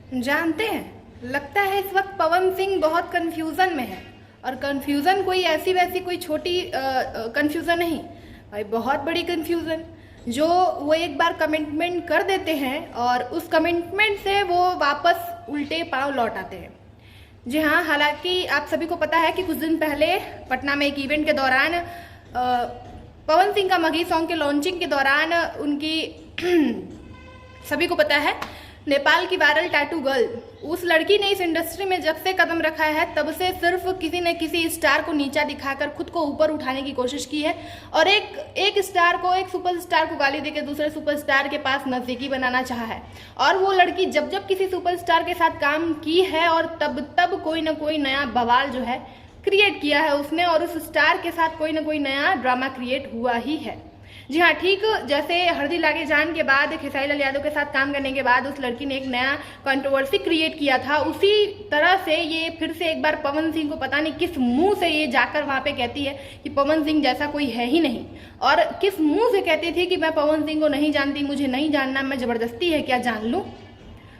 जानते हैं, लगता है इस वक्त पवन सिंह बहुत कंफ्यूजन में है। और कंफ्यूजन कोई ऐसी वैसी कोई छोटी कंफ्यूजन नहीं भाई, बहुत बड़ी कंफ्यूजन। जो वो एक बार कमिटमेंट कर देते हैं और उस कमिटमेंट से वो वापस उल्टे पांव लौट आते हैं। जी हाँ, हालांकि आप सभी को पता है कि कुछ दिन पहले पटना में एक इवेंट के दौरान पवन सिंह का मगही सॉन्ग के लॉन्चिंग के दौरान उनकी सभी को पता है नेपाल की वायरल टैटू गर्ल, उस लड़की ने इस इंडस्ट्री में जब से कदम रखा है तब से सिर्फ किसी न किसी स्टार को नीचा दिखाकर खुद को ऊपर उठाने की कोशिश की है और एक स्टार को, एक सुपरस्टार को गाली देकर दूसरे सुपरस्टार के पास नजदीकी बनाना चाहा है। और वो लड़की जब जब किसी सुपरस्टार के साथ काम की है और तब तब कोई ना कोई नया बवाल जो है क्रिएट किया है उसने, और उस स्टार के साथ कोई ना कोई नया ड्रामा क्रिएट हुआ ही है। जी हाँ, ठीक जैसे हल्दी लागे जान के बाद खेसारी लाल यादव के साथ काम करने के बाद उस लड़की ने एक नया कंट्रोवर्सी क्रिएट किया था, उसी तरह से ये फिर से एक बार पवन सिंह को पता नहीं किस मुंह से ये जाकर वहां पे कहती है कि पवन सिंह जैसा कोई है ही नहीं, और किस मुंह से कहती थी कि मैं पवन सिंह को नहीं जानती, मुझे नहीं जानना, मैं जबरदस्ती है क्या जान लूं।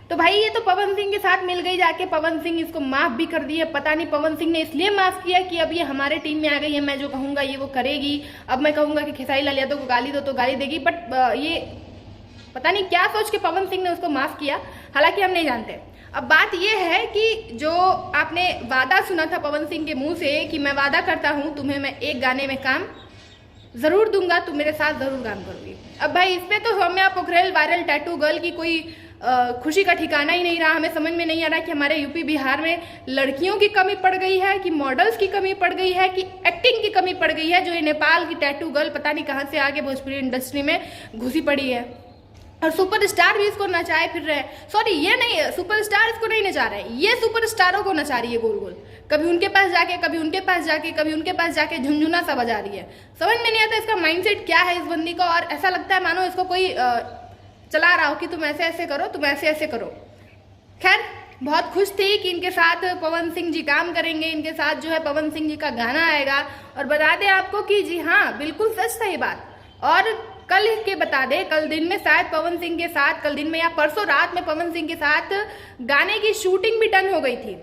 तो भाई ये तो पवन सिंह के साथ मिल गई जाके, पवन सिंह इसको माफ भी कर दिए। पता नहीं पवन सिंह ने इसलिए माफ किया कि अब ये हमारे टीम में आ गई है, मैं जो कहूंगा ये वो करेगी। अब मैं कहूंगा कि खेसारी लाल यादव को गाली दो तो गाली देगी, बट ये पता नहीं क्या सोच के पवन सिंह ने उसको माफ किया, हालांकि हम नहीं जानते। अब बात यह है कि जो आपने वादा सुना था पवन सिंह के मुंह से कि मैं वादा करता हूं तुम्हें मैं एक गाने में काम जरूर दूंगा, तुम मेरे साथ जरूर काम करोगी। अब भाई इस पे तो Saumya Pokhrel viral tattoo girl की कोई खुशी का ठिकाना ही नहीं रहा। हमें समझ में नहीं आ रहा कि हमारे यूपी बिहार में लड़कियों की कमी पड़ गई है कि मॉडल्स की कमी पड़ गई है कि एक्टिंग की कमी पड़ गई है, जो ये नेपाल की टैटू गर्ल पता नहीं कहां से आके भोजपुरी इंडस्ट्री में घुसी पड़ी है। और सुपरस्टार भी इसको नचाए फिर रहे, सॉरी ये नहीं, सुपरस्टार इसको नहीं नचा रहे, ये सुपरस्टारों को नचा रही है गोल गोल, कभी उनके पास जाके, कभी उनके पास जाके, कभी उनके पास जाके झुनझुना सा बजा रही है। समझ में नहीं आता इसका माइंडसेट क्या है इस बंदी का, और ऐसा लगता है मानो इसको कोई चला रहा हो कि तुम ऐसे ऐसे करो, तुम ऐसे ऐसे करो। खैर, बहुत खुश थी कि इनके साथ पवन सिंह जी काम करेंगे, इनके साथ जो है पवन सिंह जी का गाना आएगा। और बता दें आपको कि जी हाँ, बिल्कुल सच सही बात। और कल के बता दें, कल दिन में शायद पवन सिंह के साथ, कल दिन में या परसों रात में पवन सिंह के साथ गाने की शूटिंग भी डन हो गई थी।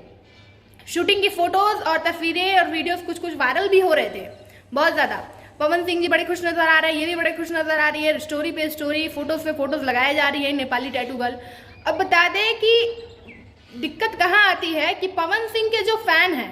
शूटिंग की फोटोज और तस्वीरें और वीडियोस कुछ कुछ वायरल भी हो रहे थे, बहुत ज्यादा। पवन सिंह जी बड़े खुश नजर आ रहे हैं, ये भी बड़े खुश नजर आ रही है, स्टोरी पे स्टोरी, फोटोज पे फोटोज लगाई जा रही है नेपाली टैटू गर्ल। अब बता दें कि दिक्कत कहाँ आती है कि पवन सिंह के जो फैन हैं,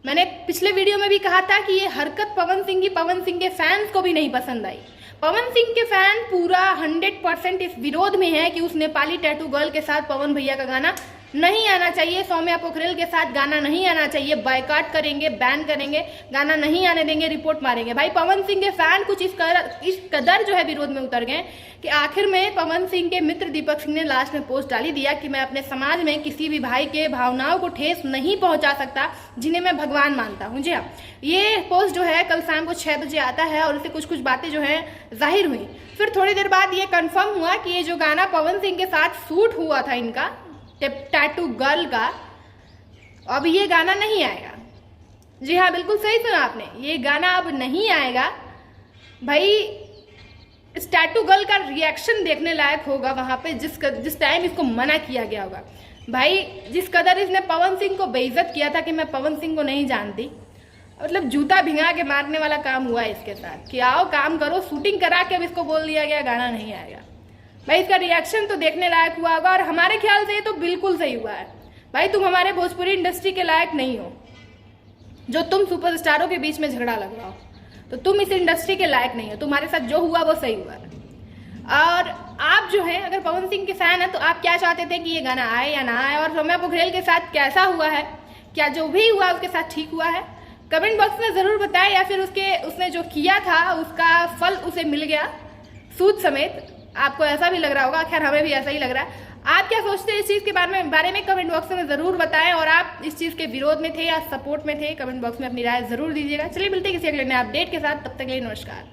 मैंने पिछले वीडियो में भी कहा था कि ये हरकत पवन सिंह की पवन सिंह के फैंस को भी नहीं पसंद आई। पवन सिंह के फैन पूरा 100% इस विरोध में है कि उस नेपाली टैटू गर्ल के साथ पवन भैया का गाना नहीं आना चाहिए, सौम्या पोखरेल के साथ गाना नहीं आना चाहिए, बायकॉट करेंगे, बैन करेंगे, गाना नहीं आने देंगे, रिपोर्ट मारेंगे। भाई पवन सिंह के फैन कुछ इस कदर जो है विरोध में उतर गए कि आखिर में पवन सिंह के मित्र दीपक सिंह ने लास्ट में पोस्ट डाली दिया कि मैं अपने समाज में किसी भी भाई के भावनाओं को ठेस नहीं पहुंचा सकता जिन्हें मैं भगवान मानता हूं। जी हाँ, ये पोस्ट जो है कल शाम को 6 बजे आता है और इससे कुछ कुछ बातें जो है जाहिर हुई। फिर थोड़ी देर बाद ये कंफर्म हुआ कि ये जो गाना पवन सिंह के साथ शूट हुआ था इनका टैटू गर्ल का, अब ये गाना नहीं आएगा। जी हाँ, बिल्कुल सही सुना आपने, ये गाना अब नहीं आएगा। भाई इस टैटू गर्ल का रिएक्शन देखने लायक होगा वहां पे जिस टाइम इसको मना किया गया होगा। भाई जिस कदर इसने पवन सिंह को बेइज्जत किया था कि मैं पवन सिंह को नहीं जानती, मतलब जूता भिंगा के मारने वाला काम हुआ है इसके साथ कि आओ काम करो, शूटिंग करा के अब इसको बोल दिया गया गाना नहीं आएगा। भाई इसका रिएक्शन तो देखने लायक हुआ होगा, और हमारे ख्याल से ये तो बिल्कुल सही हुआ है। भाई तुम हमारे भोजपुरी इंडस्ट्री के लायक नहीं हो, जो तुम सुपरस्टारों के बीच में झगड़ा लग रहा हो, तो तुम इस इंडस्ट्री के लायक नहीं हो। तुम्हारे साथ जो हुआ वो सही हुआ है। और आप जो है अगर पवन सिंह के फैन है तो आप क्या चाहते थे कि ये गाना आए या ना आए, और सौम्या पोखरेल के साथ कैसा हुआ है, क्या जो भी हुआ उसके साथ ठीक हुआ है, कमेंट बॉक्स में जरूर बताएं। या फिर उसने जो किया था उसका फल उसे मिल गया सूद समेत, आपको ऐसा भी लग रहा होगा। खैर हमें भी ऐसा ही लग रहा है। आप क्या सोचते हैं इस चीज के बारे में कमेंट बॉक्स में जरूर बताएं, और आप इस चीज के विरोध में थे या सपोर्ट में थे, कमेंट बॉक्स में अपनी राय जरूर दीजिएगा। चलिए मिलते हैं किसी अगले नए अपडेट के साथ, तब तक के लिए नमस्कार।